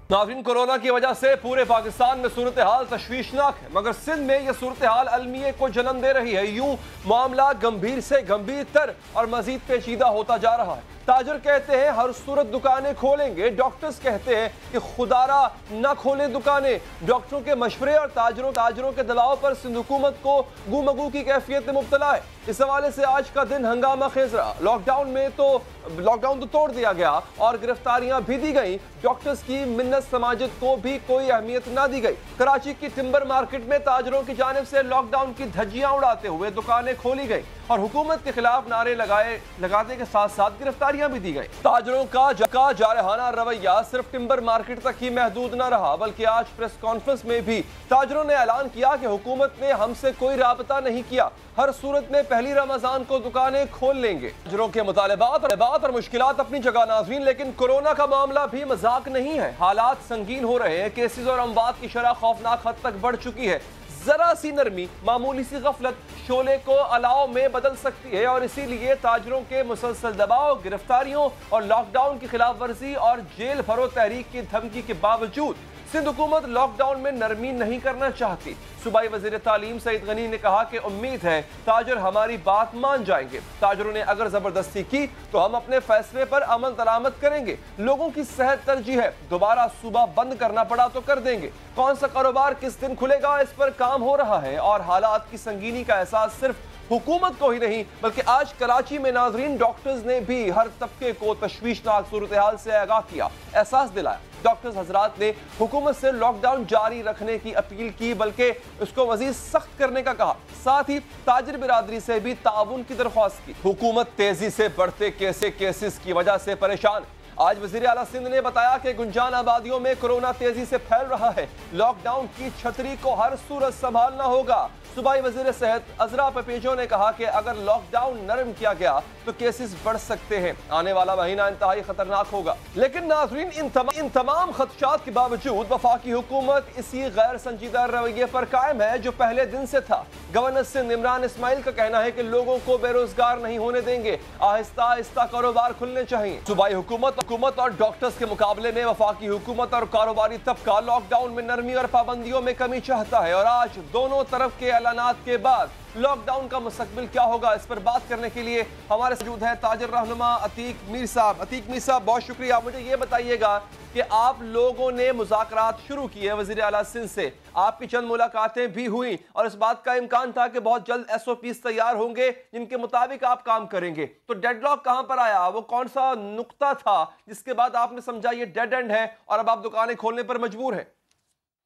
नाज़रीन, कोरोना की वजह से पूरे पाकिस्तान में सूरत हाल तशवीशनाक है, मगर सिंध में यह सूरत हाल अलमिये को जन्म दे रही है। यूं मामला गंभीर से गंभीर तर और मजीद पेचीदा होता जा रहा है। ताजर कहते हैं हर सूरत दुकानें खोलेंगे, डॉक्टर्स कहते हैं कि खुदारा न खोलें दुकानें। डॉक्टरों के मशवरे और ताजरों के दबाव पर सिंध हुकूमत को गुमगू की कैफियत में मुब्तला है। इस हवाले से आज का दिन हंगामा खेज रहा। लॉकडाउन तो तोड़ दिया गया और गिरफ्तारियां भी दी गई। डॉक्टर्स की मिन्नत समाजत को भी कोई अहमियत ना दी गई। कराची की टिम्बर मार्केट में ताजरों की जानिब से लॉकडाउन की धज्जियां उड़ाते हुए दुकानें खोली गई और हुकूमत के खिलाफ नारे लगाने के साथ साथ गिरफ्तारियां भी दी गई। ताजरों का जारहाना रवैया सिर्फ टिम्बर मार्केट तक ही महदूद न रहा, बल्कि आज प्रेस कॉन्फ्रेंस में भी ताजरों ने ऐलान किया कि हुकूमत ने हमसे कोई राबता नहीं किया, हर सूरत में पहली रमजान को दुकानें खोल लेंगे। ताजरों के मुतालबात और मुश्किलात अपनी जगह नाज़रीन, लेकिन कोरोना का मामला भी मजाक नहीं है। हालात संगीन हो रहे हैं, केसेस और अमवात की शरह खौफनाक हद तक बढ़ चुकी है। जरा सी नरमी, मामूली सी गफलत शोले को अलाव में बदल सकती है और इसीलिए ताजरों के मुसलसल दबाव, गिरफ्तारियों और लॉकडाउन की खिलाफ वर्जी और जेल भरो तहरीक की धमकी के बावजूद सिंध हुकूमत लॉकडाउन में नरमी नहीं करना चाहती। सूबाई वजीर तालीम सईद गनी ने कहा कि उम्मीद है ताजर हमारी बात मान जाएंगे। ताजरों ने अगर जबरदस्ती की तो हम अपने फैसले पर अमल दरामद करेंगे। लोगों की सेहत तरजीह है, दोबारा सूबा बंद करना पड़ा तो कर देंगे। कौन सा कारोबार किस दिन खुलेगा इस पर काम हो रहा है और हालात की संगीनी का एहसास सिर्फ हुकूमत को ही नहीं बल्कि आज कराची में नाजरीन डॉक्टर्स ने भी हर तबके को तशवीशनाक सूरत हाल से आगाह किया, एहसास दिलाया। डॉक्टर्स हजरात ने हुकूमत से लॉकडाउन जारी रखने की अपील की, बल्कि उसको मजीद सख्त करने का कहा। साथ ही ताजिर बिरादरी से भी ताउन की दरख्वास्त की। हुकूमत तेजी से बढ़ते केसेस की वजह से परेशान। आज वजीर आला सिंध ने बताया कि गुंजान आबादियों में कोरोना तेजी से फैल रहा है, लॉकडाउन की छतरी को हर सूरत संभालना होगा। सूबाई वजीर सेहत अजरा पपेजो ने कहा कि अगर लॉकडाउन नरम किया गया तो केसेस बढ़ सकते हैं, आने वाला महीना इंतहाई खतरनाक होगा। लेकिन नाज़रीन, इन तमाम खदशात के बावजूद वफाकी हुकूमत इसी गैर संजीदा रवैये पर कायम है जो पहले दिन से था। गवर्नर सिंध इमरान इस्माइल का कहना है कि लोगों को बेरोजगार नहीं होने देंगे, आहिस्ता आहिस्ता कारोबार खुलने चाहिए। सूबाई हुकूमत और डॉक्टर्स के मुकाबले में वफाकी हुकूमत और कारोबारी तबका लॉकडाउन में नरमी और पाबंदियों में कमी चाहता है और आज दोनों तरफ के ऐलानात के बाद लॉकडाउन का मुस्तकबिल क्या होगा, इस पर बात करने के लिए हमारे साथ मौजूद है ताजर रहनुमा अतीक मीर साहब। अतीक मीर साहब, बहुत शुक्रिया। मुझे ये बताइएगा कि आप लोगों ने मुज़ाकरात शुरू किए वज़ीर आला सिंध से, आपकी चंद मुलाकातें भी हुई और इस बात का इम्कान था कि बहुत जल्द SOPs तैयार होंगे जिनके मुताबिक आप काम करेंगे, तो डेडलॉक कहाँ पर आया? वो कौन सा नुक्ता था जिसके बाद आपने समझा ये डेड एंड है और अब आप दुकानें खोलने पर मजबूर हैं?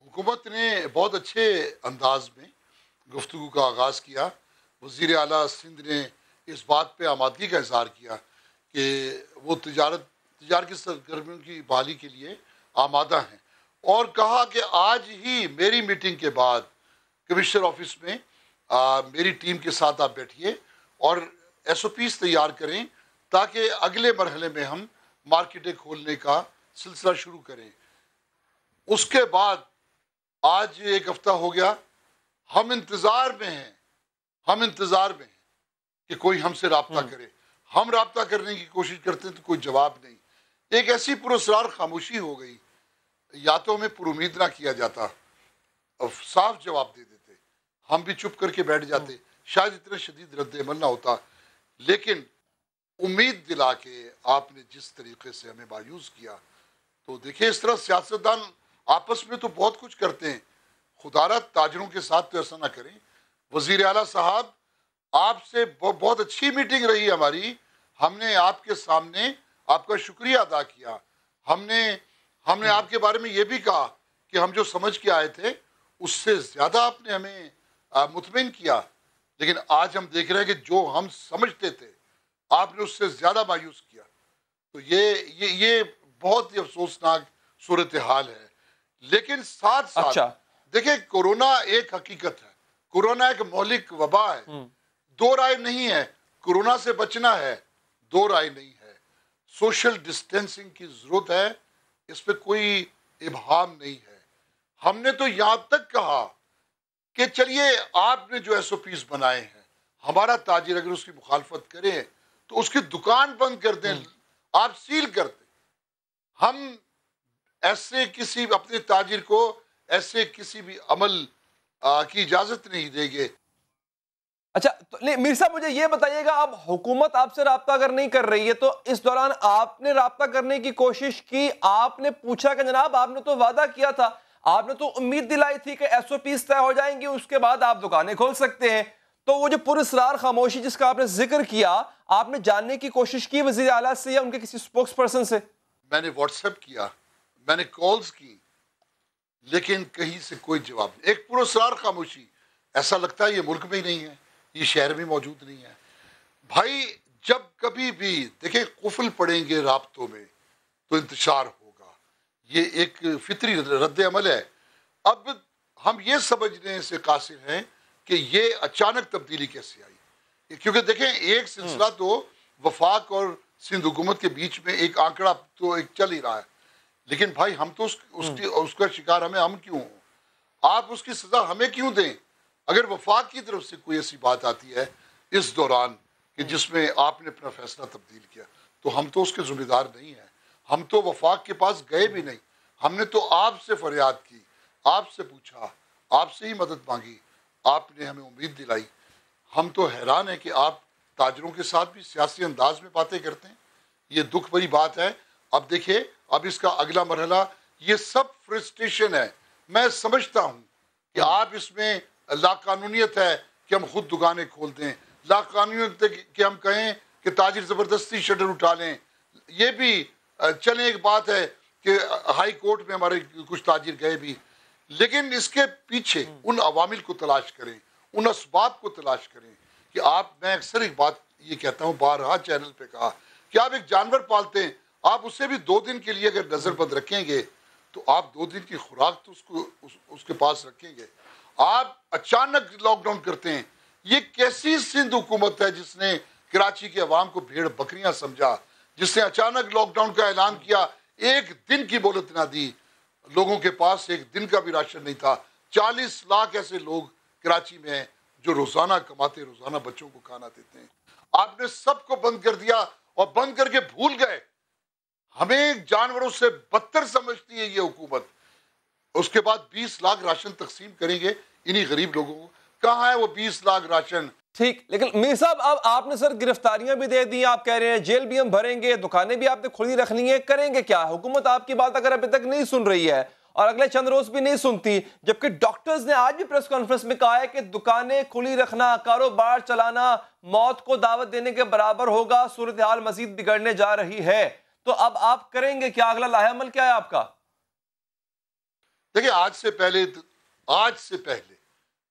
हुकूमत ने बहुत अच्छे अंदाज में गुफ्तगू का आगाज़ किया। वज़ीर आला सिंध ने इस बात पे आमादगी का इज़हार किया कि वो तजारत की सरगर्मियों की बहाली के लिए आमादा हैं और कहा कि आज ही मेरी मीटिंग के बाद कमिश्नर ऑफिस में मेरी टीम के साथ आप बैठिए और SOPs तैयार करें ताकि अगले मरहले में हम मार्केटें खोलने का सिलसिला शुरू करें। उसके बाद आज एक हफ्ता हो गया, हम इंतज़ार में हैं कि कोई हमसे राब्ता करे। हम राब्ता करने की कोशिश करते हैं तो कोई जवाब नहीं। एक ऐसी पुरस्कार खामोशी हो गई, या तो हमें पुरुमीद ना किया जाता, साफ जवाब दे देते, हम भी चुप करके बैठ जाते, शायद इतना शदीद रद्द-ए-अमल ना होता। लेकिन उम्मीद दिला के आपने जिस तरीके से हमें मायूस किया, तो देखिए इस तरह सियासतदान आपस में तो बहुत कुछ करते हैं, खुदारा ताजरों के साथ तो ऐसा ना करें। वज़ीर आला साहब, आपसे बहुत अच्छी मीटिंग रही हमारी, हमने आपके सामने आपका शुक्रिया अदा किया। हमने आपके बारे में ये भी कहा कि हम जो समझ के आए थे उससे ज़्यादा आपने हमें मुतमिन किया, लेकिन आज हम देख रहे हैं कि जो हम समझते थे आपने उससे ज़्यादा मायूस किया। तो ये बहुत ही अफसोसनाक सूरत हाल है। लेकिन साथ साथ देखिए, कोरोना एक हकीकत है, कोरोना एक मौलिक वबा है, दो राय नहीं है। कोरोना से बचना है, दो राय नहीं है। सोशल डिस्टेंसिंग की जरूरत है, इस पे कोई इबहाम नहीं है। हमने तो यहाँ तक कहा कि चलिए आपने जो SOPs बनाए हैं, हमारा ताजिर अगर उसकी मुखालफत करे तो उसकी दुकान बंद कर दें, आप सील कर दें। हम ایسے کسی اپنے تاجر کو ایسے کسی بھی عمل کی اجازت نہیں دیں گے۔ اچھا میر صاحب مجھے یہ بتائیے گا، اب حکومت آپ سے رابطہ اگر نہیں کر رہی ہے تو اس دوران آپ نے رابطہ کرنے کی کوشش کی، آپ نے پوچھا کہ جناب آپ نے تو وعدہ کیا تھا، آپ نے تو امید دلائی تھی کہ ایس او پیز طے ہو جائیں گی، اس کے بعد آپ دکانیں کھول سکتے ہیں، تو وہ جو پراسرار خاموشی جس کا آپ نے ذکر کیا، آپ نے جاننے کی کوشش کی وزیر اعلیٰ سے یا ان کے کسی سپوکس پرسن سے؟ میں نے واٹس ایپ کیا، میں نے کالز کی، لیکن کہیں سے کوئی جواب نہیں۔ ایک پراسرار خاموشی، ایسا لگتا ہے یہ ملک میں ہی نہیں ہے، یہ شہر میں موجود نہیں ہے۔ بھائی جب کبھی بھی دیکھیں قفل پڑیں گے رابطوں میں تو انتشار ہوگا، یہ ایک فطری رد عمل ہے۔ اب ہم یہ سمجھنے سے قاصر ہیں کہ یہ اچانک تبدیلی کیسے آئی، کیونکہ دیکھیں ایک سلسلہ تو وفاق اور سندھ حکومت کے بیچ میں ایک آنکڑا تو ایک چل ہی رہا ہے، لیکن بھائی ہم تو اس کا شکار ہم کیوں ہوں؟ آپ اس کی سزا ہمیں کیوں دیں؟ اگر وفاق کی طرف سے کوئی ایسی بات آتی ہے اس دوران کہ جس میں آپ نے اپنا فیصلہ تبدیل کیا تو ہم تو اس کے ذمہ دار نہیں ہیں، ہم تو وفاق کے پاس گئے بھی نہیں، ہم نے تو آپ سے فریاد کی، آپ سے پوچھا، آپ سے ہی مدد مانگی، آپ نے ہمیں امید دلائی۔ ہم تو حیران ہیں کہ آپ تاجروں کے ساتھ بھی سیاسی انداز میں باتیں کرتے ہیں، یہ دکھ بھری بات ہے۔ اب دیکھیں اب اس کا اگلا مرحلہ، یہ سب فرسٹریشن ہے، میں سمجھتا ہوں کہ آپ اس میں لا قانونیت ہے کہ ہم خود دکانیں کھول دیں، لا قانونیت ہے کہ ہم کہیں کہ تاجر زبردستی شٹر اٹھا لیں، یہ بھی چلیں ایک بات ہے کہ ہائی کورٹ میں ہمارے کچھ تاجر گئے بھی، لیکن اس کے پیچھے ان عوامل کو تلاش کریں، ان اسباب کو تلاش کریں کہ میں اکثر ایک بات یہ کہتا ہوں، بارہا چینل پہ کہا کہ آپ ایک جانور پالتے ہیں، آپ اسے بھی 2 دن کے لیے اگر نظر بند رکھیں گے تو آپ 2 دن کی خوراک تو اس کے پاس رکھیں گے۔ آپ اچانک لاک ڈاؤن کرتے ہیں، یہ کیسی سندھ حکومت ہے جس نے کراچی کے عوام کو بھیڑ بکریاں سمجھا، جس نے اچانک لاک ڈاؤن کا اعلان کیا، 1 دن کی مہلت نہ دی، لوگوں کے پاس 1 دن کا بھی راشن نہیں تھا۔ 40 لاکھ ایسے لوگ کراچی میں ہیں جو روزانہ کماتے، روزانہ بچوں کو کھانا دیتے ہیں۔ آپ نے سب کو بند کر دیا اور بند کر کے بھول گئے۔ ہمیں جانوروں سے بدتر سمجھتی ہے یہ حکومت۔ اس کے بعد 20 لاکھ راشن تقسیم کریں گے انہی غریب لوگوں کو، کہاں ہے وہ 20 لاکھ راشن؟ ٹھیک، لیکن میر صاحب اب آپ نے سر گرفتاریاں بھی دے دی، آپ کہہ رہے ہیں جیل بھی ہم بھریں گے، دکانیں بھی آپ نے کھلی رکھنی ہے، کریں گے کیا؟ حکومت آپ کی بات اگر ابھی تک نہیں سن رہی ہے اور اگلے چند روز بھی نہیں سنتی، جبکہ ڈاکٹرز نے آج بھی پریس کانفرنس میں کہا ہے کہ دکانیں کھلی رکھنا، کاروبار چلانا موت کو دعوت دینے کے برابر ہوگا، صورتحال مزید بگڑنے جا رہی ہے، تو اب آپ کریں گے کیا؟ اگلا لاحہ عمل کیا ہے آپ کا؟ دیکھیں آج سے پہلے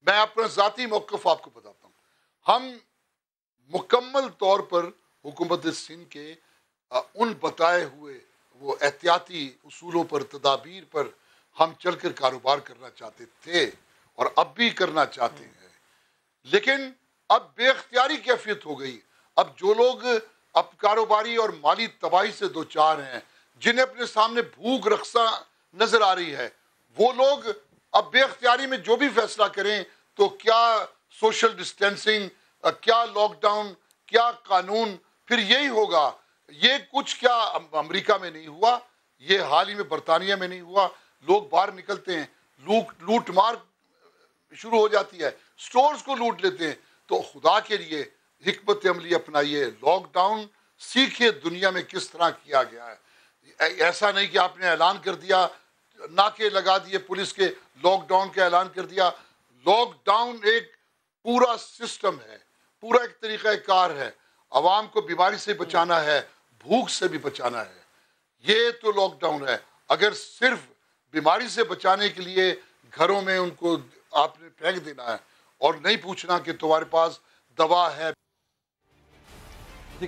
میں اپنا ذاتی موقف آپ کو بتاتا ہوں، ہم مکمل طور پر حکومت سندھ کے ان بتائے ہوئے وہ احتیاطی اصولوں پر، تدابیر پر ہم چل کر کاروبار کرنا چاہتے تھے اور اب بھی کرنا چاہتے ہیں، لیکن اب بے اختیاری کیفیت ہو گئی۔ اب جو لوگ اب کاروباری اور مالی تباہی سے دوچار ہیں، جنہیں اپنے سامنے بھوک رقصہ نظر آ رہی ہے، وہ لوگ اب بے اختیاری میں جو بھی فیصلہ کریں تو کیا سوشل ڈسٹینسنگ، کیا لاک ڈاؤن، کیا قانون، پھر یہی ہوگا۔ یہ کچھ کیا امریکہ میں نہیں ہوا، یہ حال ہی میں برطانیہ میں نہیں ہوا، لوگ باہر نکلتے ہیں، لوٹ مار شروع ہو جاتی ہے، سٹورز کو لوٹ لیتے ہیں۔ تو خدا کے لیے حکمت عملی اپنائیے، لاک ڈاؤن سیکھیے دنیا میں کس طرح کیا گیا ہے۔ ایسا نہیں کہ آپ نے اعلان کر دیا، ناکے لگا دیے پولیس کے، لاک ڈاؤن کا اعلان کر دیا۔ لاک ڈاؤن ایک پورا سسٹم ہے، پورا ایک طریقہ کار ہے، عوام کو بیماری سے بچانا ہے، بھوک سے بھی بچانا ہے، یہ تو لاک ڈاؤن ہے۔ اگر صرف بیماری سے بچانے کے لیے گھروں میں ان کو آپ نے پھینک دینا ہے اور نہیں پوچھنا کہ تمہارے پاس دوا ہے۔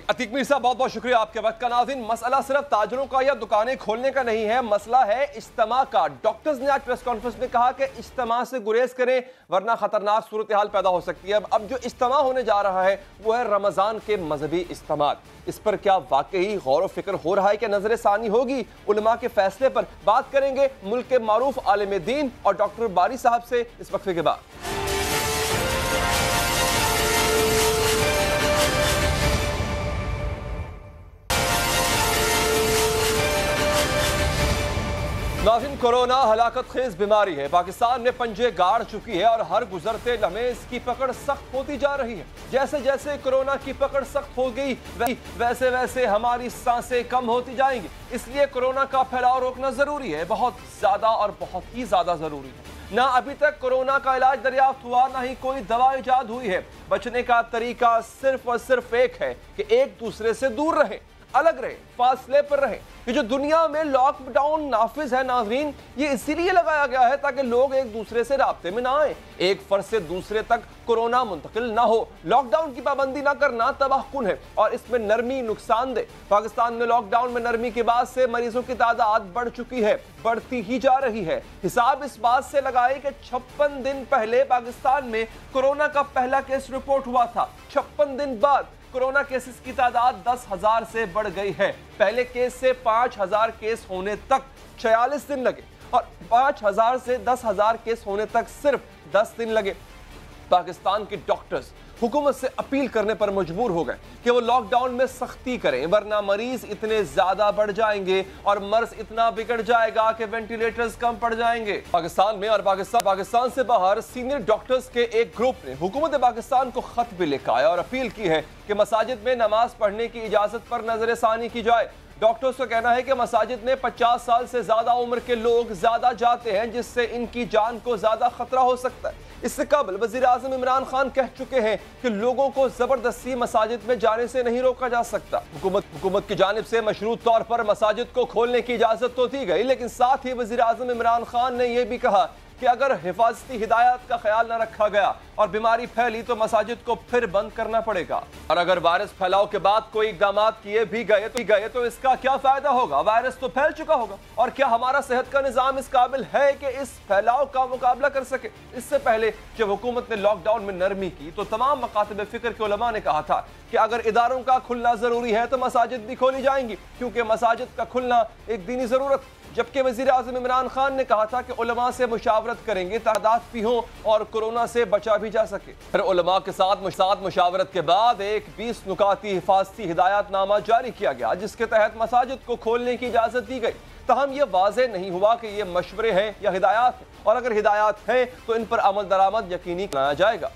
عتیق میر صاحب بہت بہت شکریہ آپ کے وقت کا۔ ناظرین مسئلہ صرف تاجروں کا یا دکانیں کھولنے کا نہیں ہے، مسئلہ ہے اجتماع کا۔ ڈاکٹرز نے آج پریس کانفرنس میں کہا کہ اجتماع سے گریز کریں ورنہ خطرناک صورتحال پیدا ہو سکتی ہے۔ اب جو اجتماع ہونے جا رہا ہے وہ ہے رمضان کے مذہبی اجتماعات، اس پر کیا واقعی غور و فکر ہو رہا ہے کہ نظر ثانی ہوگی؟ علماء کے فیصلے پر بات کریں گے ملک کے معروف عالم دین اور ڈاکٹر باری صاحب سے اس وقفے کے بعد۔ नाज़रीन, कोरोना हलाकत खेज बीमारी है। पाकिस्तान में पंजे गाड़ चुकी है और हर गुजरते लम्हे इसकी पकड़ सख्त होती जा रही है। जैसे जैसे कोरोना की पकड़ सख्त हो गई वैसे वैसे हमारी सांसें कम होती जाएंगी। इसलिए कोरोना का फैलाव रोकना जरूरी है, बहुत ज्यादा और बहुत ही ज्यादा जरूरी है। ना अभी तक कोरोना का इलाज दरियाफ्त हुआ, ना ही कोई दवा इजाद हुई है। बचने का तरीका सिर्फ और सिर्फ एक है कि एक दूसरे से दूर रहे, अलग रहे, फासले पर रहे। ये जो दुनिया में लॉकडाउन नाफिज है नाज़रीन, ये इसीलिए लगाया गया है ताकि लोग एक दूसरे से राब्ते में ना आए, एक फर्द से दूसरे तक कोरोना मुंतकिल ना हो। लॉकडाउन की पाबंदी ना करना तबाहकुन है और इसमें नरमी नुकसानदेह। पाकिस्तान में लॉकडाउन में नरमी के बाद से मरीजों की तादाद बढ़ चुकी है, बढ़ती ही जा रही है। हिसाब इस बात से लगाए कि 56 दिन पहले पाकिस्तान में कोरोना का पहला केस रिपोर्ट हुआ था। 56 दिन बाद कोरोना केसेस की तादाद 10,000 से बढ़ गई है। पहले केस से 5,000 केस होने तक 46 दिन लगे और 5,000 से 10,000 केस होने तक सिर्फ 10 दिन लगे। पाकिस्तान के डॉक्टर्स हुकूमत से अपील करने पर मजबूर हो गए कि वो लॉकडाउन में सख्ती करें, वरना मरीज इतने ज्यादा बढ़ जाएंगे और मर्ज इतना बिगड़ जाएगा कि वेंटिलेटर्स कम पड़ जाएंगे। पाकिस्तान में और पाकिस्तान से बाहर सीनियर डॉक्टर्स के एक ग्रुप ने हुकूमत पाकिस्तान को खत भी लिखा है और अपील की है कि मसाजिद में नमाज पढ़ने की इजाजत पर नजरसानी की जाए। डॉक्टर्स का कहना है कि मसाजिद में 50 साल से ज्यादा उम्र के लोग ज्यादा जाते हैं, जिससे इनकी जान को ज्यादा खतरा हो सकता है। इससे कबल वजीर आज़म इमरान खान कह चुके हैं कि लोगों को जबरदस्ती मसाजिद में जाने से नहीं रोका जा सकता। हुकूमत की जानिब से मशरूत तौर पर मसाजिद को खोलने की इजाजत तो दी गई, लेकिन साथ ही वजीर आज़म इमरान खान ने यह भी कहा कि अगर हिफाजती हिदायत का ख्याल न रखा गया और बीमारी फैली तो मसाजिद को फिर बंद करना पड़ेगा। और अगर वायरस फैलाव के बाद कोई इक़दाम किए भी गए तो इसका क्या फायदा होगा? वायरस तो फैल चुका होगा। और क्या हमारा सेहत का निज़ाम इस काबिल है कि इस फैलाव का मुकाबला कर सके? इससे पहले जब हुकूमत ने लॉकडाउन में नरमी की तो तमाम मकातब फिक्र के उलमा ने कहा था कि अगर इदारों का खुलना जरूरी है तो मसाजिद भी खोली जाएंगी, क्योंकि मसाजिद का खुलना एक दीनी जरूरत। जबकि वजीर आज़म इमरान खान ने कहा था कि उलमा से मुशावरत करेंगे, तादाद भी हो और कोरोना से बचा भी जा सके। फिर उलमा के साथ मुशावरत के बाद एक 20 नुकाती हिफाजती हिदायतनामा जारी किया गया, जिसके तहत मसाजिद को खोलने की इजाज़त दी गई। तहम यह वाज़े नहीं हुआ कि ये मशवरे हैं या हिदायत हैं, और अगर हिदायत हैं तो इन पर अमल दरामद यकीनी बनाया जाएगा।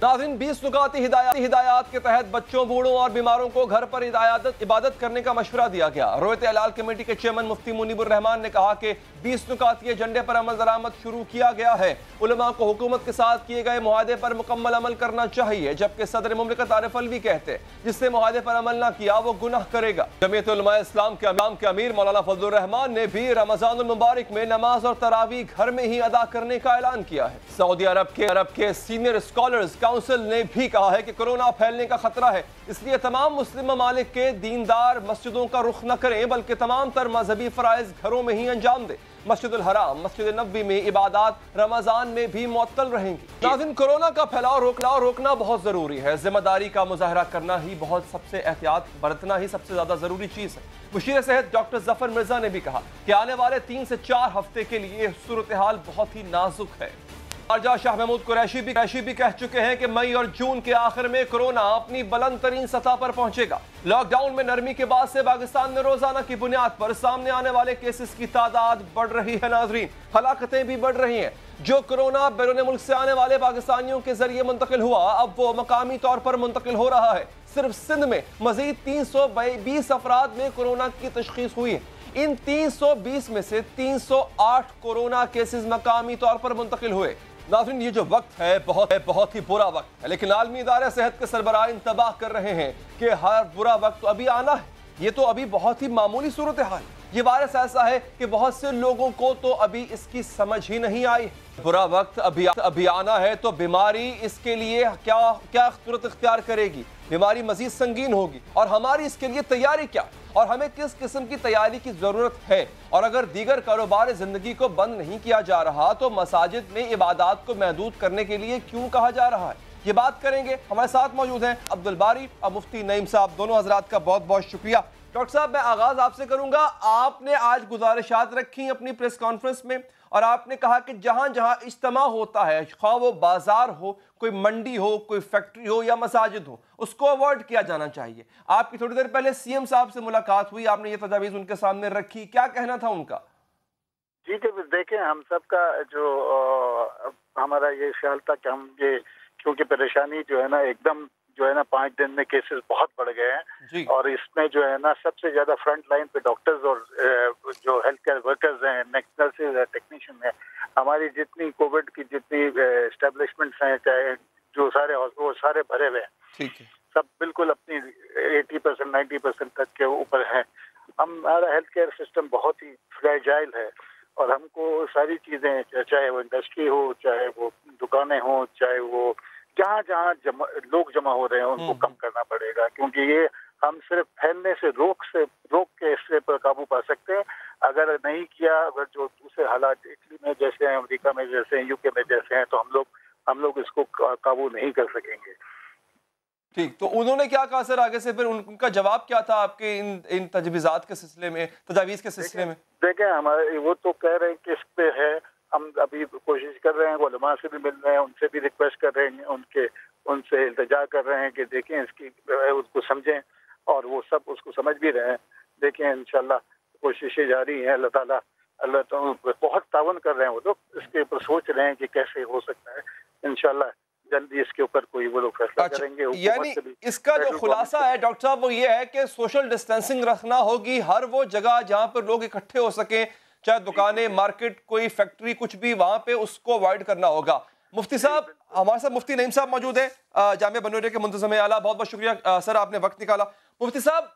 नाज़रीन, 20 नुकाती हिदायत के तहत बच्चों, बूढ़ों और बीमारों को घर पर इबादत करने का मशवरा दिया गया। रोयत हलाल कमेटी के चेयरमैन मुफ्ती मुनीबुर रहमान ने कहा कि 20 नुकाती एजेंडे पर अमल दरामद शुरू किया गया है। उलमा को हुकूमत के साथ किए गए मुआहदे पर मुकम्मल अमल करना चाहिए, जबकि सदर मुमलिकत आरिफ अलवी कहते हैं जिससे मुआहदे पर अमल न किया वो गुनाह करेगा। जमीयत उलमा इस्लाम के अमीर मौलाना फजलुर रहमान ने भी रमजानुल मुबारक में नमाज और तरावी घर में ही अदा करने का ऐलान किया है। सऊदी अरब के सीनियर स्कॉलर्स काउंसिल ने भी कहा है कि कोरोना फैलने का खतरा है, इसलिए तमाम मुस्लिम ममालिक के दीनदार मस्जिदों का रुख न करें, बल्कि तमाम तर मजहबी फराइज घरों में ही अंजाम दें। मस्जिदुल हराम, मस्जिद नबवी में इबादत रमजान में भी मुअत्तल रहेंगी। नाज़रीन, कोरोना का फैलाव रोकना बहुत जरूरी है। जिम्मेदारी का मुजाहरा करना ही सबसे एहतियात बरतना ही सबसे ज्यादा जरूरी चीज है। मुशीर सेहत डॉक्टर जफर मिर्जा ने भी कहा कि आने वाले 3 से 4 हफ्ते के लिए सूरत हाल बहुत ही नाजुक है। शाह महमूद कुरैशी भी कह चुके हैं कि मई और जून के आखिर में कोरोना अपनी बुलंद तरीन सतह पर पहुंचेगा। लॉकडाउन में नरमी के बाद से पाकिस्तान में रोजाना की बुनियाद पर सामने आने वाले केसेस की तादाद बढ़ रही है। नाजरीन, हलाकतें भी बढ़ रही हैं। जो कोरोना बैरून मुल्क से आने वाले पाकिस्तानियों के जरिए मुंतकिल हुआ, अब वो मकामी तौर पर मुंतकिल हो रहा है। सिर्फ सिंध में मजीद 320 अफराद में कोरोना की तशखीस हुई है। इन 320 में से 308 कोरोना केसेस मकामी तौर पर मुंतकिल हुए। नाज़रीन, ये जो वक्त है बहुत ही बुरा वक्त है, लेकिन आलमी इदारे सेहत के सरबराह इंतबाह कर रहे हैं कि हर बुरा वक्त तो अभी आना है। ये तो अभी बहुत ही मामूली सूरत हाल। ये वायरस ऐसा है कि बहुत से लोगों को तो अभी इसकी समझ ही नहीं आई। बुरा वक्त अभी आना है तो बीमारी इसके लिए क्या सूरत इख्तियार करेगी, बीमारी मजीद संगीन होगी, और हमारी इसके लिए तैयारी क्या, और हमें किस किस्म की तैयारी की जरूरत है। और अगर दीगर कारोबार जिंदगी को बंद नहीं किया जा रहा तो मसाजिद में इबादत को महदूद करने के लिए क्यों कहा जा रहा है? ये बात करेंगे। हमारे साथ मौजूद हैं अब्दुल बारी और मुफ्ती नईम साहब। दोनों हजरात का बहुत बहुत शुक्रिया। डॉक्टर साहब, मैं आगाज आपसे करूंगा। आपने आज गुजारिशात रखी अपनी प्रेस कॉन्फ्रेंस में और आपने कहा कि जहां जहां इज्तिमा होता है, खा वो बाजार हो, कोई मंडी हो, कोई फैक्ट्री हो या मसाजिद हो, उसको अवॉइड किया जाना चाहिए। आपकी थोड़ी देर पहले सीएम साहब से मुलाकात हुई, आपने ये तजावीज़ उनके सामने रखी, क्या कहना था उनका? जी देखें, हम सब का जो हमारा ये ख्याल था कि हम ये, क्योंकि परेशानी जो है ना एकदम जो है ना 5 दिन में केसेस बहुत बढ़ गए हैं, और इसमें जो है ना सबसे ज्यादा फ्रंट लाइन पे डॉक्टर्स और जो हेल्थ केयर वर्कर्स हैं, नर्सेज है, टेक्नीशियन है, हमारी जितनी कोविड की जितनी एस्टेब्लिशमेंट्स हैं, चाहे जो सारे वो सारे भरे हुए हैं। ठीक है, सब बिल्कुल अपनी 80% 90% तक के ऊपर है। हमारा हेल्थ केयर सिस्टम बहुत ही फ्रेजाइल है, और हमको सारी चीजें, चाहे वो इंडस्ट्री हो, चाहे वो दुकानें हो, चाहे वो जहाँ जहाँ लोग जमा हो रहे हैं, उनको कम करना पड़ेगा, क्योंकि ये हम सिर्फ फैलने से रोक के इससे पर काबू पा सकते हैं। अगर नहीं किया, अगर जो दूसरे हालात इटली में जैसे हैं, अमेरिका में जैसे हैं, यूके में जैसे हैं, तो हम लोग इसको काबू नहीं कर सकेंगे। ठीक, तो उन्होंने क्या कहा सर आगे से, फिर उनका जवाब क्या था आपके इन तजवीज़ात के सिलसिले में, तजावीज़ के सिलसिले में? देखें, हमारे वो तो कह रहे हैं कि इस पे है, हम अभी कोशिश कर रहे हैं, उलमा से भी मिल रहे हैं, उनसे भी रिक्वेस्ट कर रहे हैं, उनसे इल्तिजा कर रहे हैं कि देखें इसकी उसको समझें, और वो सब उसको समझ भी रहे हैं। देखें, इंशाल्लाह कोशिशें जारी हैं, अल्लाह तो बहुत तावन कर रहे हैं, वो लोग इसके ऊपर सोच रहे हैं कि कैसे हो सकता है। इंशाल्लाह जल्दी इसके ऊपर कोई वो लोग फैसला करेंगे। यानी इसका जो खुलासा है डॉक्टर साहब वो ये है कि सोशल डिस्टेंसिंग रखना होगी हर वो जगह जहां पर लोग इकट्ठे हो सकें, चाहे दुकानें, मार्केट, कोई फैक्ट्री, कुछ भी, वहां पे उसको अवॉइड करना होगा। मुफ्ती साहब, हमारे साथ मुफ्ती नईम साहब मौजूद है, जामिया बनूरिया के मुंतज़िम आला, बहुत बहुत शुक्रिया सर, आपने वक्त निकाला। मुफ्ती साहब,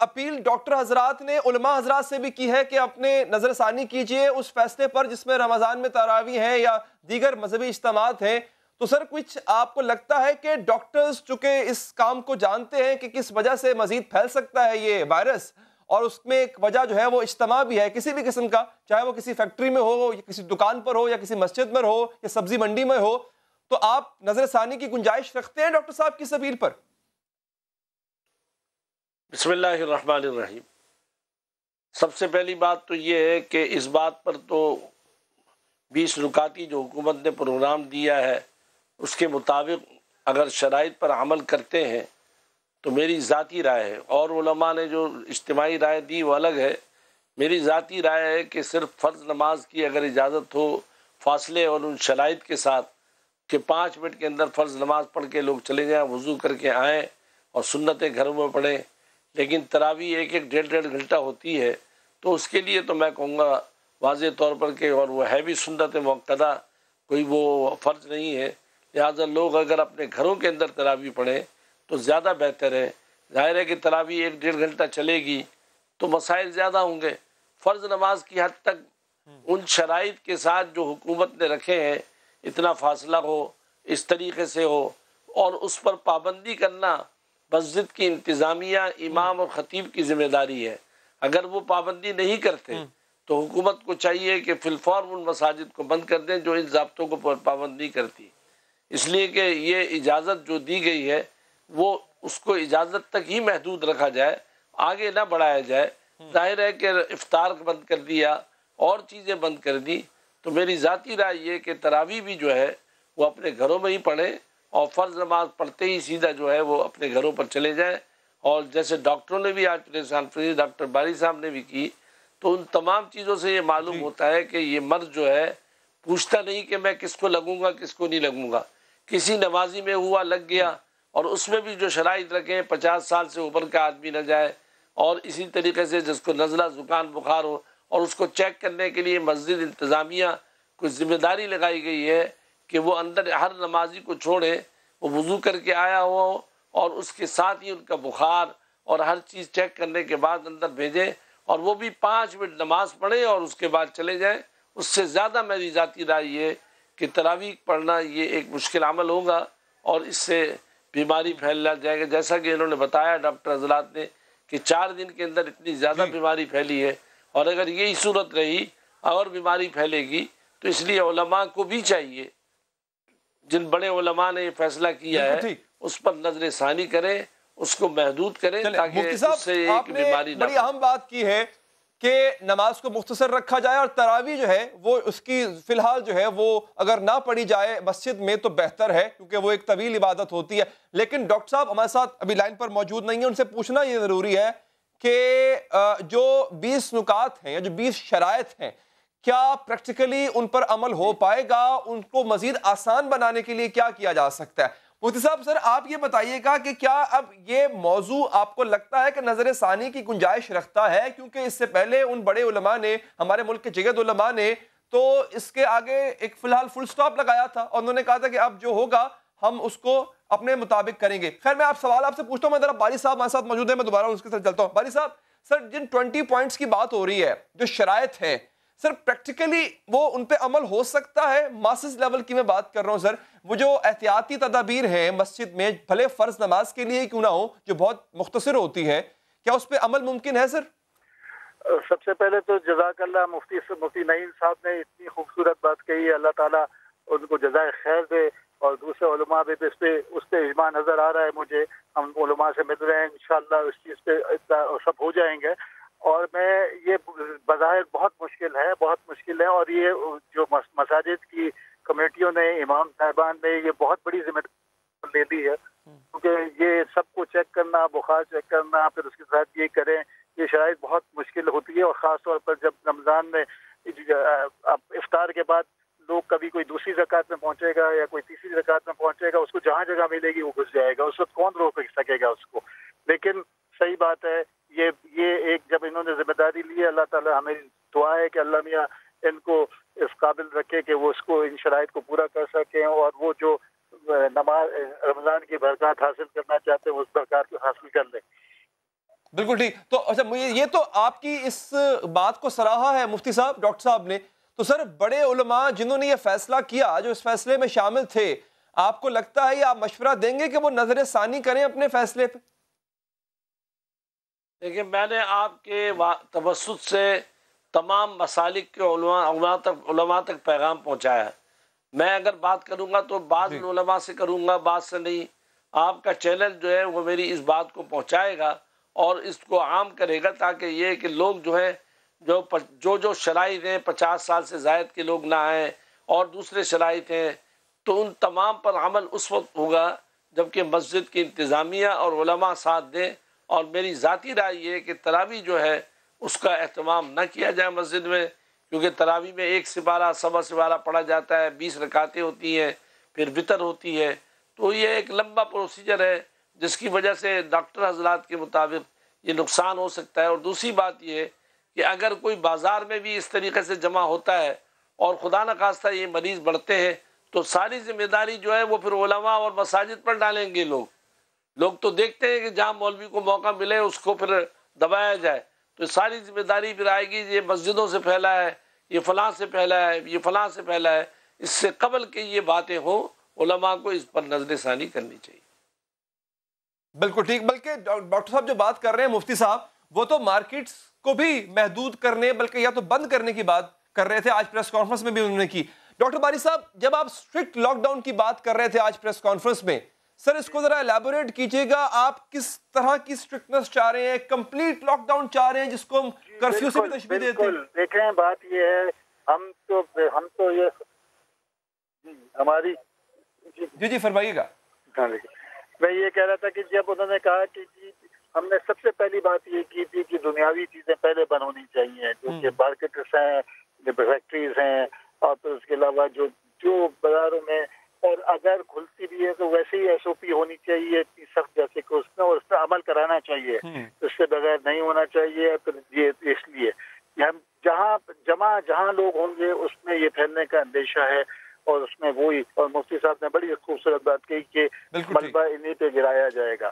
अपील डॉक्टर हजरात ने उलमा हजरात से भी की है कि अपने नजरसानी कीजिए उस फैसले पर जिसमें रमजान में तरावी है या दीगर मजहबी इज्तिमात हैं। तो सर, कुछ आपको लगता है कि डॉक्टर्स चूंकि इस काम को जानते हैं कि किस वजह से मजीद फैल सकता है ये वायरस, और उसमें एक वजह जो है वो इज्तिमा भी है किसी भी किस्म का, चाहे वो किसी फैक्ट्री में हो, या किसी दुकान पर हो, या किसी मस्जिद में हो, या सब्जी मंडी में हो, तो आप नजरसानी की गुंजाइश रखते हैं डॉक्टर साहब की इस अपील पर? बिस्मिल्लाहिर्रहमानिर्रहीम। सबसे पहली बात तो ये है कि इस बात पर तो 20 रुकाती जो हुकूमत ने प्रोग्राम दिया है उसके मुताबिक अगर शराइत पर अमल करते हैं तो मेरी ज़ाती राय है, और उलमा ने जो इज्तिमाई राय दी वो अलग है। मेरी ज़ाती राय है कि सिर्फ फ़र्ज़ नमाज की अगर इजाज़त हो फासले और उन शराइत के साथ कि 5 मिनट के अंदर फ़र्ज़ नमाज पढ़ के लोग चले जाएँ, वज़ू करके आएँ और सुन्नतें घरों में पढ़ें, लेकिन तरावी 1-1, 1.5 घंटा होती है, तो उसके लिए तो मैं कहूँगा वाज़े तौर पर कि, और वो है भी सुन्नत मुअक्कदा, कोई वो फ़र्ज़ नहीं है, लिहाजा लोग अगर अपने घरों के अंदर तरावी पढ़ें तो ज़्यादा बेहतर है। ज़ाहिर है कि तरावी 1-1.5 घंटा चलेगी तो मसाइल ज़्यादा होंगे। फ़र्ज़ नमाज की हद तक उन शराइत के साथ जो हुकूमत ने रखे हैं, इतना फासला हो, इस तरीक़े से हो, और उस पर पाबंदी करना मस्जिद की इंतज़ामिया, इमाम और ख़तीब की ज़िम्मेदारी है। अगर वो पाबंदी नहीं करते तो हुकूमत को चाहिए कि फिलफौर उन मसाजिद को बंद कर दें जो इन ज़ाब्तों को पाबंद नहीं करती। इसलिए कि ये इजाज़त जो दी गई है वो उसको इजाज़त तक ही महदूद रखा जाए, आगे ना बढ़ाया जाए। जाहिर है कि इफ्तार बंद कर दिया और चीज़ें बंद कर दी, तो मेरी ज़ाती राय ये कि तरावी भी जो है वो अपने घरों में ही पढ़ें, और फ़र्ज़ नमाज पढ़ते ही सीधा जो है वो अपने घरों पर चले जाएं। और जैसे डॉक्टरों ने भी आज प्रेस डॉक्टर बारी साहब ने भी की, तो उन तमाम चीज़ों से ये मालूम होता है कि ये मर्द जो है पूछता नहीं कि मैं किसको लगूंगा किसको नहीं लगूंगा। किसी नमाजी में हुआ, लग गया, और उसमें भी जो शराइत रखें 50 साल से ऊपर का आदमी न जाए, और इसी तरीके से जिसको नज़ला ज़ुकाम बुखार हो, और उसको चेक करने के लिए मस्जिद इंतज़ामिया कुछ ज़िम्मेदारी लगाई गई है कि वो अंदर हर नमाजी को छोड़े, वो वज़ू करके आया हो और उसके साथ ही उनका बुखार और हर चीज़ चेक करने के बाद अंदर भेजें, और वो भी 5 मिनट नमाज पढ़े और उसके बाद चले जाएं। उससे ज़्यादा मेरी ज़ाती राय ये कि तरावीह पढ़ना ये एक मुश्किल अमल होगा और इससे बीमारी फैल जाएगा। जैसा कि इन्होंने बताया डॉक्टर हजरात ने कि 4 दिन के अंदर इतनी ज़्यादा बीमारी फैली है, और अगर यही सूरत रही और बीमारी फैलेगी, तो इसलिए उलमा को भी चाहिए, जिन बड़े उलमा ने ये फैसला किया है उस पर नजर सानी करें, उसको महदूद करें, ताकि उससे एक बीमारी ना। बड़ी अहम बात की है कि नमाज को मुख्तसर रखा जाए, और तरावी जो है वो उसकी फिलहाल जो है वो अगर ना पढ़ी जाए मस्जिद में तो बेहतर है, क्योंकि वो एक तवील इबादत होती है। लेकिन डॉक्टर साहब हमारे साथ अभी लाइन पर मौजूद नहीं है, उनसे पूछना ये ज़रूरी है कि जो 20 नुकात हैं या जो 20 शराइत हैं, کیا پریکٹیکلی ان پر عمل ہو پائے گا؟ ان کو مزید آسان بنانے کے لیے کیا کیا جا سکتا ہے؟ مفتی صاحب سر آپ یہ بتائیے گا کہ کیا اب یہ موضوع آپ کو لگتا ہے کہ نظر ثانی کی گنجائش رکھتا ہے؟ کیونکہ اس سے پہلے ان بڑے علماء نے، ہمارے ملک کے جگید علماء نے تو اس کے آگے ایک فی الحال فل سٹاپ لگایا تھا اور انہوں نے کہا تھا کہ اب جو ہوگا ہم اس کو اپنے مطابق کریں گے۔ خیر میں سوال آپ سے پوچھتا ہوں، میں ذرا باری صاحب ہمارے ساتھ موجود ہیں، میں دوبارہ اس کے ساتھ چلتا ہوں۔ باری صاحب سر جن 20 پوائنٹس کی بات ہو رہی ہے، جو شرائط ہیں سر پریکٹیکلی وہ ان پہ عمل ہو سکتا ہے؟ ماسز لیول کی میں بات کر رہا ہوں سر، وہ جو احتیاطی تدابیر ہیں مسجد میں، بھلے فرض نماز کے لیے کیوں نہ ہو، جو بہت مختصر ہوتی ہے، کیا اس پہ عمل ممکن ہے سر؟ سب سے پہلے تو جزاک اللہ مفتی نعیم صاحب نے اتنی خوبصورت بات کہی ہے، اللہ تعالیٰ ان کو جزائے خیر دے، اور دوسرے علماء بھی اس پہ اجماع نظر آ رہا ہے مجھے، ہم علماء سے مل رہے ہیں، انشاءاللہ اس چیز پہ سب ہو جائیں گے۔ اور میں یہ بظاہر بہت مشکل ہے، اور یہ جو مساجد کی کمیٹیوں نے، امام صاحبان نے یہ بہت بڑی ذمہ داری لے لی ہے، کیونکہ یہ سب کو چیک کرنا، بخار چیک کرنا، پھر اس کے ساتھ یہ کریں، یہ شرائط بہت مشکل ہوتی ہے، اور خاص طور پر جب رمضان میں افطار کے بعد لوگ کبھی کوئی دوسری رکعت میں پہنچے گا یا کوئی تیسری رکعت میں پہنچے گا، اس کو جہاں جگہ ملے گی وہ گھس جائے گا، اس وقت کون روک سکے گا اس کو؟ لیکن صحیح بات ہے، یہ ایک جب انہوں نے ذمہ داری لی ہے، اللہ تعالیٰ ہمیں دعا ہے کہ اللہ میاں ان کو اس قابل رکھے کہ وہ اس کو ان شرائط کو پورا کر سکیں، اور وہ جو نماز رمضان کی برکات حاصل کرنا چاہتے ہیں اس برکات کو حاصل کر لیں۔ بالکل ٹھیک۔ تو اچھا یہ تو آپ کی اس بات کو سراہا ہے مفتی صاحب، ڈاکٹر صاحب نے، تو سر بڑے علماء جنہوں نے یہ فیصلہ کیا، جو اس فیصلے میں شامل تھے، آپ کو لگتا ہے یا آپ مشورہ دیں گے کہ وہ نظر ثانی کریں اپنے فیصلے پہ؟ دیکھیں میں نے آپ کے توسط سے تمام مسالک کے علماء تک پیغام پہنچایا ہے۔ میں اگر بات کروں گا تو بعض علماء سے کروں گا، بعض سے نہیں۔ آپ کا چینل جو ہے وہ میری اس بات کو پہنچائے گا اور اس کو عام کرے گا، تاکہ یہ کہ لوگ جو ہے جو شرائط ہیں، 50 سال سے زائد کے لوگ نہ آئیں اور دوسرے شرائط ہیں، تو ان تمام پر عمل اس وقت ہوگا جبکہ مسجد کی انتظامیہ اور علماء ساتھ دیں۔ اور میری ذاتی رائے یہ ہے کہ تراویح جو ہے اس کا اہتمام نہ کیا جائے مسجد میں، کیونکہ تراویح میں 1 سپارہ سوا سپارہ پڑھا جاتا ہے، 20 رکعتیں ہوتی ہیں، پھر وتر ہوتی ہے، تو یہ ایک لمبا پروسیجر ہے جس کی وجہ سے ڈاکٹر حضرات کے مطابق یہ نقصان ہو سکتا ہے۔ اور دوسری بات یہ ہے کہ اگر کوئی بازار میں بھی اس طریقے سے جمع ہوتا ہے اور خدا نخواستہ یہ مریض بڑھتے ہیں، تو ساری ذمہ داری جو ہے وہ پھر علماء اور مساجد پر ڈالیں گے۔ لوگ تو دیکھتے ہیں کہ جہاں مولوی کو موقع ملے اس کو پھر دبایا جائے، تو ساری ذمہ داری پھر آئے گی، یہ مسجدوں سے پھیلا ہے، یہ فلاں سے پھیلا ہے، یہ فلاں سے پھیلا ہے۔ اس سے قبل کہ یہ باتیں ہوں، علماء کو اس پر نظر ثانی کرنی چاہیے۔ بالکل ٹھیک۔ بلکہ ڈاکٹر صاحب جو بات کر رہے ہیں مفتی صاحب، وہ تو مارکیٹس کو بھی محدود کرنے بلکہ یا تو بند کرنے کی بات کر رہے تھے، آج پریس کانفرنس میں بھی انہوں نے کی۔ ڈاکٹر باری صاحب جب آپ اسٹرکٹ لاک ڈاؤن کی بات کر رہے تھے آج پریس کانفرنس میں، سر اس کو ذرا الیبوریٹ کیجئے گا، آپ کس طرح کی اسٹرکٹنس چاہ رہے ہیں؟ کمپلیٹ لاک ڈاؤن چاہ رہے ہیں جس کو ہم کرفیو سے بھی تشبیہ دیتے ہیں؟ دیکھیں بات یہ ہے، ہم تو یہ ہماری جی فرمائیے گا۔ میں یہ کہہ رہا تھا کہ جب انہوں نے کہا کہ جی ہم نے سب سے پہلی بات یہ کی تھی کہ دنیاوی چیزیں پہلے بند ہونی چاہیے، جو کہ مارکیٹس ہیں، فیکٹریز ہیں، اور پھر اس کے علاوہ جو بازاروں میں، اور اگر کھلتی بھی ہے تو ویسے ہی SOP ہونی چاہیے اتنی سخت جیسے کہ اس میں، اور اس پہ عمل کرانا چاہیے، اس سے بغیر نہیں ہونا چاہیے۔ پھر یہ اس لیے ہم جہاں لوگ ہوں گے اس میں یہ پھیلنے کا اندیشہ ہے، اور اس میں وہی، اور مفتی صاحب نے بڑی خوبصورت بات کہی کہ ملبہ انہی پہ گرایا جائے گا۔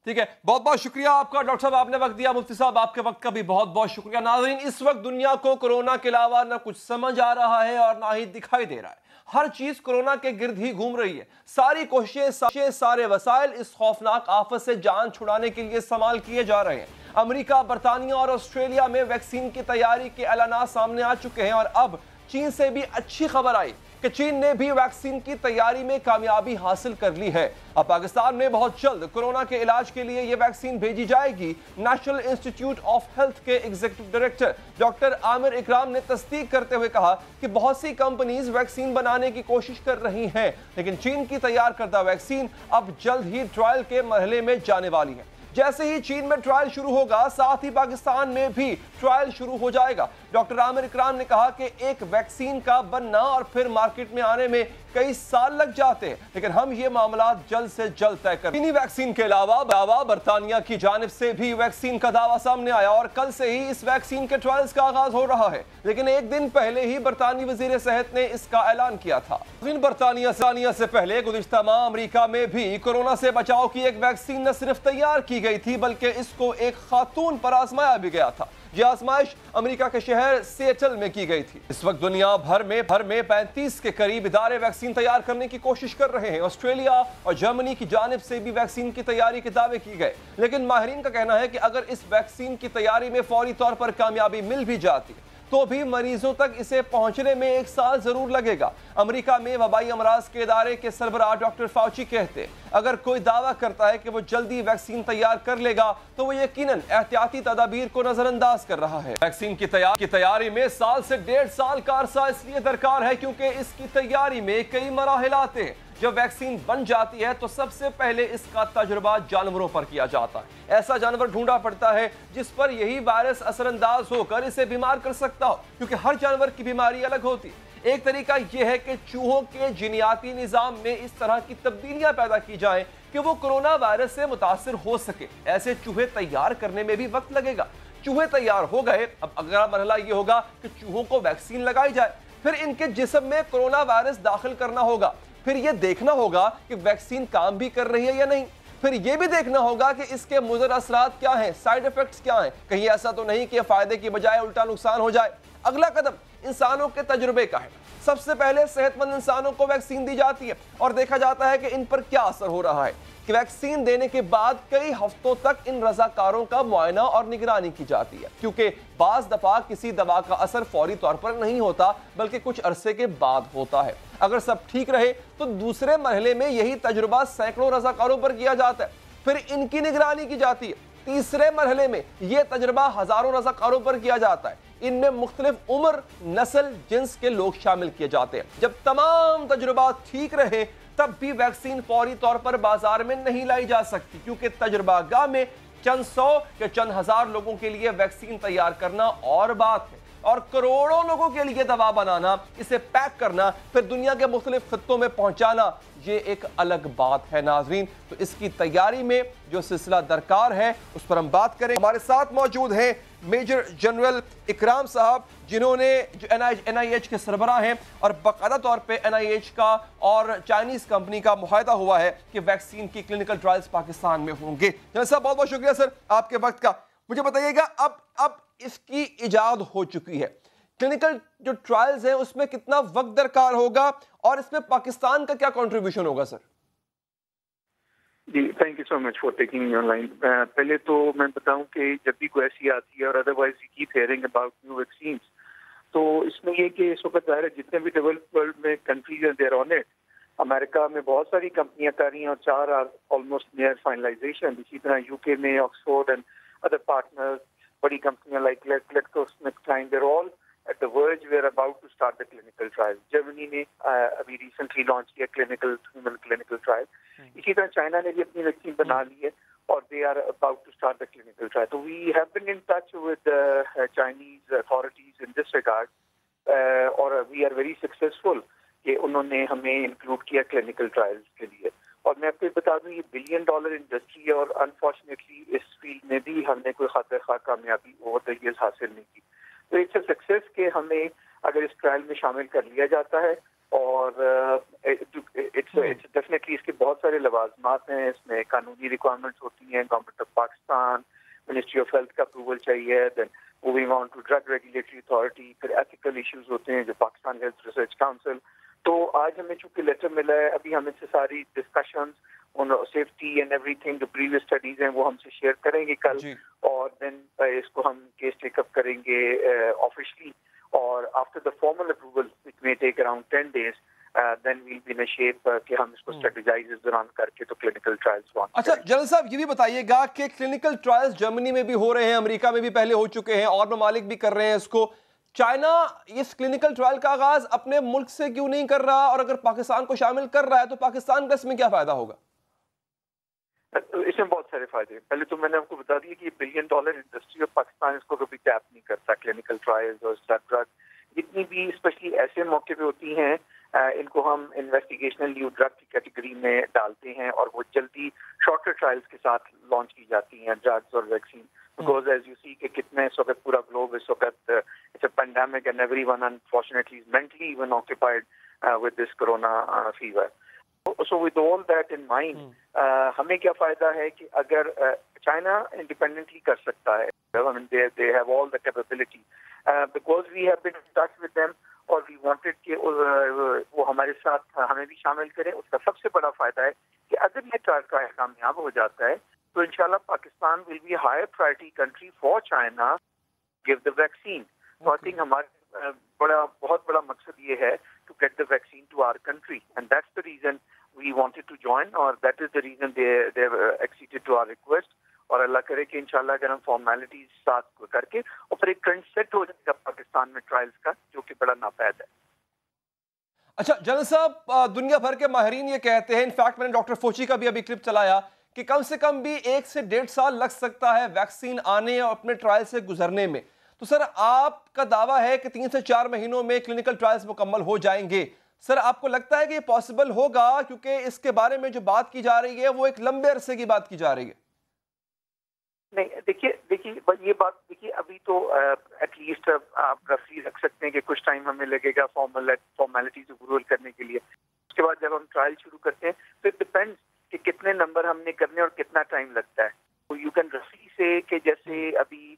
ٹھیک ہے، بہت بہت شکریہ آپ کا ڈاکٹر صاحب، آپ نے وقت دیا۔ مفتی صاحب آپ کے وقت کا بھی بہت بہت شکریہ۔ ناظرین اس وقت دنیا کو کورونا کے علاوہ نہ کچھ سمجھ آ رہا ہے اور نہ ہی دکھائی دے رہا ہے، ہر چیز کورونا کے گرد ہی گھوم رہی ہے۔ ساری کوششیں، سارے وسائل اس خوفناک آفت سے جان چھڑانے کے لیے استعمال کیے جا رہے ہیں۔ امریکہ، برطانیہ اور آسٹریلیا میں ویکسین کی تیاری کے اعلانات سامنے آ چکے ہیں، اور اب چین سے بھی اچھی خبر آئی کہ چین نے بھی ویکسین کی تیاری میں کامیابی حاصل کر لی ہے۔ اب پاکستان میں بہت جلد کورونا کے علاج کے لیے یہ ویکسین بھیجی جائے گی۔ نیشنل انسٹیٹیوٹ آف ہیلتھ کے ایگزیکٹو ڈائریکٹر ڈاکٹر عامر اکرام نے تصدیق کرتے ہوئے کہا کہ بہت سی کمپنیز ویکسین بنانے کی کوشش کر رہی ہیں، لیکن چین کی تیار کردہ ویکسین اب جلد ہی ٹرائل کے مرحلے میں جانے والی ہے۔ جیسے ہی چین میں ٹرائل شروع ہوگا، ساتھ ہی پاکستان میں بھی ٹرائل شروع ہو جائے گا۔ डॉक्टर आमिर इकराम ने कहा कि एक वैक्सीन का बनना और फिर मार्केट में आने में कई साल लग जाते हैं, लेकिन हम ये मामला जल्द से जल्द तय करें। चीनी वैक्सीन के अलावा बरतानिया की जानिब से भी वैक्सीन का दावा सामने आया और कल से ही इस वैक्सीन के ट्रायल्स का आगाज हो रहा है, लेकिन एक दिन पहले ही बरतानी वजीर सेहत ने इसका ऐलान किया था। बरतानिया से पहले गुज़िश्ता माह अमेरिका में भी कोरोना से बचाव की एक वैक्सीन न सिर्फ तैयार की गई थी बल्कि इसको एक खातून पर आजमाया भी गया था। यह आजमाइश अमेरिका के शहर सिएटल में की गई थी। इस वक्त दुनिया भर में 35 के करीब इदारे वैक्सीन तैयार करने की कोशिश कर रहे हैं। ऑस्ट्रेलिया और जर्मनी की जानिब से भी वैक्सीन की तैयारी के दावे की गए, लेकिन माहिरीन का कहना है कि अगर इस वैक्सीन की तैयारी में फौरी तौर पर कामयाबी मिल भी जाती तो भी मरीजों तक इसे पहुंचने में 1 साल जरूर लगेगा। अमेरिका में वबाई अमराज के इदारे के सरबराह डॉक्टर फाउची कहते, अगर कोई दावा करता है कि वो जल्दी वैक्सीन तैयार कर लेगा तो वो यकीनन एहतियाती तदाबीर को नजरअंदाज कर रहा है। वैक्सीन की तैयारी में साल से 1.5 साल का अरसा इसलिए दरकार है क्योंकि इसकी तैयारी में कई मराहिल आते हैं। जब वैक्सीन बन जाती है तो सबसे पहले इसका तजुर्बा जानवरों पर किया जाता है। ऐसा जानवर ढूंढा पड़ता है जिस पर यही वायरस असरअंदाज होकर इसे बीमार कर सकता हो, क्योंकि हर जानवर की बीमारी अलग होती है। एक तरीका यह है कि चूहों के जीनियाती निज़ाम में इस तरह की तब्दीलियां पैदा की जाएं कि वो कोरोना वायरस से मुतासिर हो सके। ऐसे चूहे तैयार करने में भी वक्त लगेगा। चूहे तैयार हो गए, अब अगला मरहला ये होगा कि चूहों को वैक्सीन लगाई जाए, फिर इनके जिस्म में कोरोना वायरस दाखिल करना होगा, फिर यह देखना होगा कि वैक्सीन काम भी कर रही है या नहीं, फिर यह भी देखना होगा कि इसके मुज़र असरात क्या हैं, साइड इफेक्ट्स क्या हैं, कहीं ऐसा तो नहीं कि फायदे की बजाय उल्टा नुकसान हो जाए। अगला कदम इंसानों के तजुर्बे का है। सबसे पहले सेहतमंद इंसानों को वैक्सीन दी जाती है और देखा जाता है कि इन पर क्या असर हो रहा है। कि वैक्सीन देने के बाद कई हफ्तों तक इन रजाकारों का मुआयना और निगरानी की जाती है, क्योंकि बाज दफा किसी दवा का असर फौरी तौर पर नहीं होता बल्कि कुछ अरसे के बाद होता है। अगर सब ठीक रहे तो दूसरे मरहले में यही तजुर्बा सैकड़ों रजाकारों पर किया जाता है, फिर इनकी निगरानी की जाती है। तीसरे मरहले में यह तजुर्बा हजारों रजाकारों पर किया जाता है। इनमें मुख्तलिफ उम्र, नस्ल, जिन्स के लोग शामिल किए जाते हैं। जब तमाम तजुर्बा ठीक रहे तब भी वैक्सीन फौरी तौर पर बाजार में नहीं लाई जा सकती, क्योंकि तजुर्बा गाह में चंद सौ या चंद हजार लोगों के लिए वैक्सीन तैयार करना और बात है, और करोड़ों लोगों के लिए दवा बनाना, इसे पैक करना, फिर दुनिया के मुख्तलिफ खित्तों में पहुंचाना, ये एक अलग बात है नाजरीन। तो इसकी तैयारी में जो सिलसिला दरकार है उस पर हम बात करें। हमारे साथ मौजूद हैं मेजर जनरल इकराम साहब, जिन्होंने जो NIH के सरबराह हैं और बाकायदा तौर पे NIH का और चाइनीज कंपनी का मुआहदा हुआ है कि वैक्सीन की क्लिनिकल ट्रायल्स पाकिस्तान में होंगे। जनरल साहब, बहुत बहुत शुक्रिया सर आपके वक्त का। मुझे बताइएगा, अब इसकी इजाद हो चुकी है, क्लिनिकल जो ट्रायल्स हैं उसमें कितना वक्त दरकार होगा और इसमें पाकिस्तान का क्या कंट्रीब्यूशन होगा सर? जी, thank you so much for taking me online. पहले तो मैं बताऊं कि जब भी कोई ऐसी आती है और otherwise we keep hearing about new vaccines, तो इसमें ये कि इस वक्त ज़ाहिर है जितने भी डेवलप्ड वर्ल्ड में कंट्रीज हैं देयर ऑन इट। अमेरिका में बहुत सारी कंपनियां कर रही हैं और 4 आर ऑलमोस्ट नियर फाइनलाइजेशन। इसी तरह यूके में ऑक्सफोर्ड एंड अदर पार्टनर्स, बड़ी कंपनियां like GlaxoSmithKline, they're all at the verge, we are about to start the clinical trial. Germany ने अभी रिसेंटली लॉन्च किया ह्यूमन क्लिनिकल ट्रायल। इसी तरह चाइना ने भी अपनी वैक्सीन बना ली है और they are about to start the clinical trial. So we have been in touch with Chinese authorities in this regard, और we are very successful कि उन्होंने हमें इंक्लूड किया क्लिनिकल ट्रायल्स के लिए। और मैं आपको बता दूं, ये $1 बिलियन इंडस्ट्री है और अनफॉर्चुनेटली इस फील्ड में भी हमने कोई खातिर खा कामयाबी ओवर द ईयर्स हासिल नहीं की। तो इट्स अ सक्सेस कि हमें अगर इस ट्रायल में शामिल कर लिया जाता है, और इट्स डेफिनेटली इसके बहुत सारे लवाजमात हैं। इसमें कानूनी रिक्वायरमेंट्स होती हैं, government of Pakistan, ministry of health का अप्रूवल चाहिए, then moving on to drug regulatory authority, फिर एथिकल इश्यूज होते हैं जो पाकिस्तान हेल्थ रिसर्च काउंसिल। तो आज हमें चूंकि लेटर मिला है, अभी हम इससे सारी discussions on safety and everything, जो प्रीवियस स्टडीज हैं वो हमसे शेयर करेंगे कल, और देन इसको हम केस टेकअप करेंगे ऑफिशियली, और after the formal approval it may take around 10 days, then we'll be in a shape कि हम इसको स्ट्रेटेजाइज इस दौरान करके तो क्लिनिकल ट्रायल्स लॉन्च। अच्छा जनरल साहब, ये भी बताइएगा कि क्लिनिकल ट्रायल्स जर्मनी में भी हो रहे हैं, अमेरिका में भी पहले हो चुके हैं और ममालिक भी कर रहे हैं इसको। चाइना इस क्लिनिकल ट्रायल का आगाज अपने मुल्क से क्यों नहीं कर रहा, और अगर पाकिस्तान को शामिल कर रहा है तो पाकिस्तान का इसमें क्या फायदा होगा? اس میں بہت سارے فائدے ہیں. پہلے تو میں نے آپ کو بتا دیا کہ یہ $1 بلین انڈسٹری آف پاکستان اس کو کبھی ٹیپ نہیں کرتا. کلینکل ٹرائلز اور ڈرگ جتنی بھی اسپیشلی ایسے موقع پہ ہوتی ہیں ان کو ہم انویسٹیگیشنل نیو ڈرگ کی کیٹیگری میں ڈالتے ہیں اور وہ جلدی شارٹر ٹرائلز کے ساتھ لانچ کی جاتی ہیں ڈرگز اور vaccine. Because as you see کہ کتنے اس وقت پورا گلوب اس وقت it's a pandemic and everyone unfortunately is mentally even occupied with this corona fever. So with all that in mind, ہمیں کیا فائدہ ہے کہ اگر چائنا انڈیپینڈنٹلی کر سکتا ہے. I mean, they have all the capability. Because we have been in touch with them اور we wanted کہ وہ ہمارے ساتھ ہمیں بھی شامل کریں. اس کا سب سے بڑا فائدہ ہے کہ اگر یہ ٹرائل کامیاب ہو جاتا ہے تو انشاءاللہ Pakistan will be a higher priority country for China give the vaccine. So I think ہمارا بہت بڑا مقصد یہ ہے to get the vaccine to our country, and that's the reason we wanted to join, or that is the reason they have acceded to our request. اور اللہ کرے کہ انشاءاللہ اگر ہم فارمیلٹیز ساتھ کر کے اور پھر ایک ٹرینڈ سیٹ ہو جائے گا پاکستان میں ٹرائلز کا جو کہ بڑا ناپید ہے. اچھا جنرل صاحب، دنیا بھر کے ماہرین یہ کہتے ہیں، انفیکٹ میں نے ڈاکٹر فوچی کا بھی ابھی کلپ چلایا کہ کم سے کم بھی 1 سے 1.5 سال لگ سکتا ہے ویکسین آنے اور اپنے ٹرائل سے گزرنے میں. تو سر آپ کا دعویٰ ہے کہ 3 سے 4 مہینوں میں کلینکل ٹرائلز مکمل ہو جائیں گے. سر آپ کو لگتا ہے کہ یہ پاسبل ہوگا؟ کیونکہ اس کے بارے میں جو بات کی جا رہی ہے وہ ایک لمبے عرصے کی بات کی جا رہی ہے. نہیں دیکھیے یہ بات دیکھیے ابھی تو ایٹ لیسٹ آپ رفلی رکھ سکتے ہیں کہ کچھ ٹائم ہمیں لگے گا فارمیلٹیز اپروول کرنے کے لیے. اس کے بعد جب ہم ٹرائل شروع کرتے ہیں تو اٹ ڈپینڈس کہ کتنے نمبر ہم نے کرنے اور کتنا ٹائم لگتا ہے. یو کین رفلی سے کہ جیسے ابھی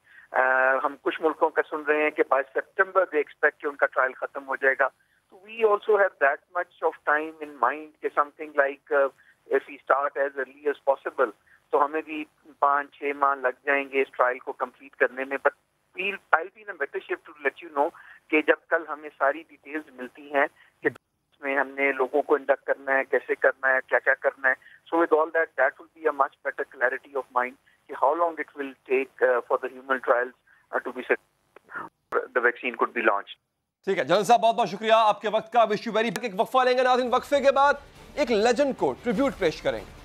ہم کچھ ملکوں کا سن رہے ہیں کہ بائی سپٹمبر دے ایکسپیکٹ کہ ان کا ٹرائل ختم ہو جائے گا. تو we also have that much of time in mind کہ something like if we start as early as possible تو ہمیں بھی 5-6 ماہ لگ جائیں گے اس ٹرائل کو کمپلیٹ کرنے میں. But I'll be in a better shape to let you know کہ جب کل ہمیں ساری ڈیٹیلز ملتی ہیں کہ اس میں ہم نے لوگوں کو انڈکٹ کرنا ہے، کیسے کرنا ہے، کیا کیا کرنا ہے. So with all that will be a much better clarity of mind کہ how long it will take for the human trials to be set, the vaccine could be launched. ٹھیک ہے جنرل صاحب، بہت بہت شکریہ آپ کے وقت کا. Wish you very. ایک وقفہ لیں گے ناظرین، وقفے کے بعد ایک لیجنڈ کو ٹریبیوٹ پیش کریں گے.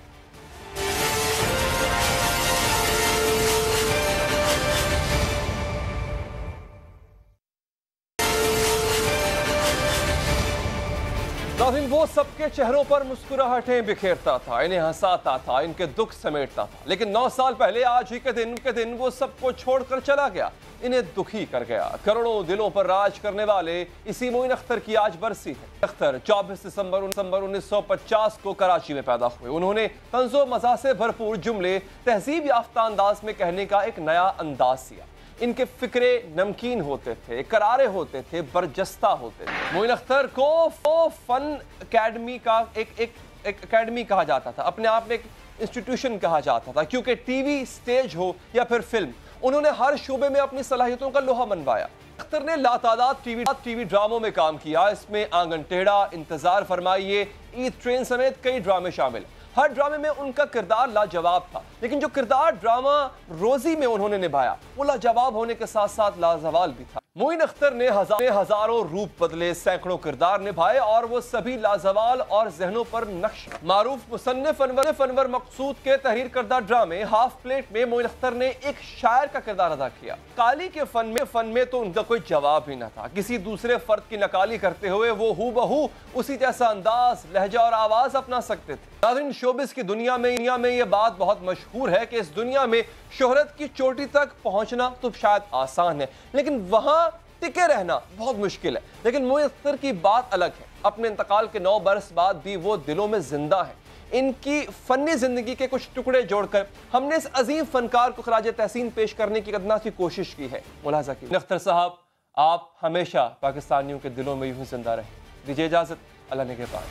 ناظرین، وہ سب کے چہروں پر مسکراہٹیں بکھیرتا تھا، انہیں ہنساتا تھا، ان کے دکھ سمیٹتا تھا. لیکن 9 سال پہلے آج ہی کے دن وہ سب کو چھوڑ کر چلا گیا، انہیں دکھی کر گیا. کروڑوں دلوں پر راج کرنے والے اسی معین اختر کی آج برسی ہے. اختر 24 دسمبر 1950 کو کراچی میں پیدا ہوئے. انہوں نے طنز و مزاح سے بھرپور جملے تہذیب یافتہ انداز میں کہنے کا ایک نیا انداز سیا. ان کے فکرے نمکین ہوتے تھے، کرارے ہوتے تھے، برجستہ ہوتے تھے. معین اختر کو فن اکیڈمی کا ایک اکیڈمی کہا جاتا تھا، اپنے آپ میں ایک انسٹیٹیوشن کہا جاتا تھا. کیونکہ ٹی وی، اسٹیج ہو یا پھر فلم، انہوں نے ہر شعبے میں اپنی صلاحیتوں کا لوہا منوایا. اختر نے لاتعداد ٹی وی ڈراموں میں کام کیا. اس میں آنگن ٹیڑھا، انتظار فرمائیے، عید ٹرین سمیت کئی ڈرامے شامل. ہر ڈرامے میں ان کا کردار لاجواب تھا، لیکن جو کردار ڈرامہ روزی میں انہوں نے نبھایا وہ لاجواب ہونے کے ساتھ ساتھ لازوال بھی تھا. معین اختر نے ہزاروں روپ بدلے، سینکڑوں کردار نبھائے اور وہ سبھی لازوال اور ذہنوں پر نقش. معروف مصنف انور مقصود کے تحریر کردہ ڈرامے ہاف پلیٹ میں معین اختر نے ایک شاعر کا کردار ادا کیا. قالی کے فن میں تو ان کا کوئی جواب ہی نہ تھا. کسی دوسرے فرد کی نقالی کرتے ہوئے وہ ہو بہو اسی جیسا انداز، لہجہ اور آواز اپنا سکتے تھے. ناظرین، شوبز کی دنیا میں یہ بات بہت مشہور ہے کہ اس دنیا میں شہرت کی چوٹی تک پہنچنا تو شاید آسان ہے، لیکن وہاں ٹکے رہنا بہت مشکل ہے. لیکن معین اختر کی بات الگ ہے. اپنے انتقال کے 9 برس بعد بھی وہ دلوں میں زندہ ہیں. ان کی فنی زندگی کے کچھ ٹکڑے جوڑ کر ہم نے اس عظیم فنکار کو خراج تحسین پیش کرنے کی ادنا سی کوشش کی ہے. ملاحظہ کی اختر صاحب، آپ ہمیشہ پاکستانیوں کے دلوں میں یوں ہی زندہ رہیں. دیجیے اجازت، اللہ نگہبان.